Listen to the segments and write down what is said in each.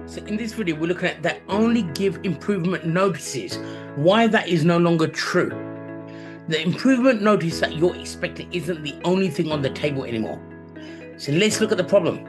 So in this video, we're looking at that only give improvement notices, why that is no longer true. The improvement notice that you're expecting isn't the only thing on the table anymore. So let's look at the problem.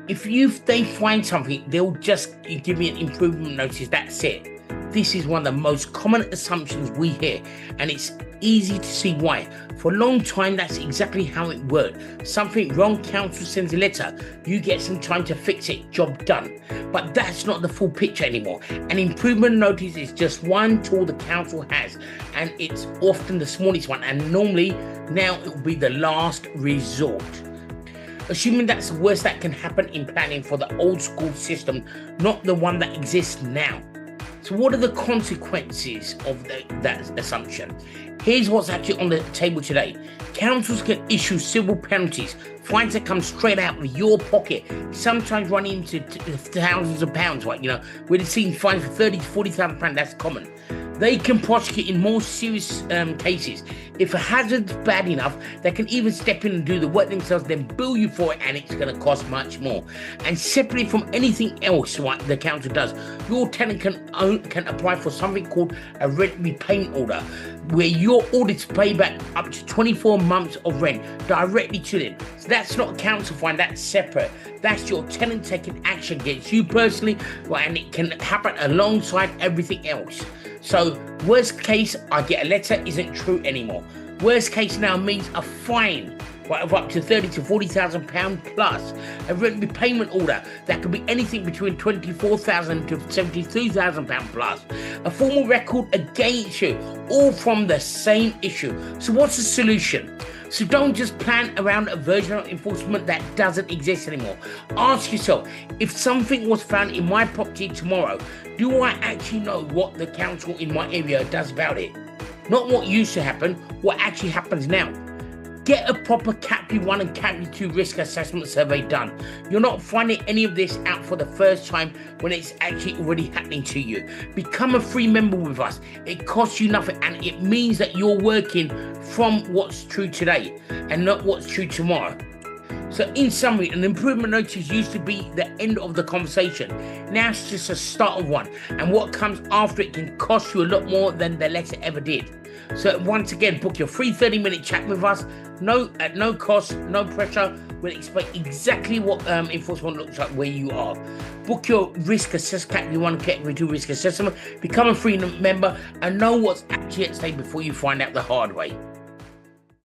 If they find something, they'll just give me an improvement notice, that's it. This is one of the most common assumptions we hear, and it's easy to see why. For a long time, that's exactly how it worked. Something wrong, council sends a letter, you get some time to fix it, job done. But that's not the full picture anymore. An improvement notice is just one tool the council has, and it's often the smallest one, and normally now it will be the last resort. Assuming that's the worst that can happen in planning for the old school system, not the one that exists now. So what are the consequences of that assumption? Here's what's actually on the table today. Councils can issue civil penalties, fines that come straight out of your pocket, sometimes running into thousands of pounds, right? We've seen fines for 30 to 40,000 pounds, that's common. They can prosecute in more serious cases. If a hazard's bad enough, they can even step in and do the work themselves, then bill you for it, and it's going to cost much more. And separately from anything else, what the council does, your tenant can apply for something called a rent repayment order, where your audits pay back up to 24 months of rent directly to them. So that's not a council fine, that's separate. That's your tenant taking action against you personally, right? And it can happen alongside everything else. So worst case, I get a letter, isn't true anymore. Worst case now means a fine, right, of up to 30 to 40,000 pounds plus a rent repayment order that could be anything between 24,000 to 72,000 pounds plus, a formal record against you, all from the same issue. So what's the solution? So don't just plan around a version of enforcement that doesn't exist anymore. Ask yourself, if something was found in my property tomorrow, do I actually know what the council in my area does about it? Not what used to happen, what actually happens now. Get a proper Category 1 and Category 2 risk assessment survey done. You're not finding any of this out for the first time when it's actually already happening to you. Become a free member with us. It costs you nothing, and it means that you're working from what's true today and not what's true tomorrow. So in summary, an improvement notice used to be the end of the conversation. Now it's just a start of one, and what comes after it can cost you a lot more than the letter ever did. So once again, book your free 30-minute chat with us, at no cost, no pressure. We'll explain exactly what enforcement looks like where you are. Book your risk assessment, Category 1, Category 2 risk assessment, become a free member, and know what's actually at stake before you find out the hard way.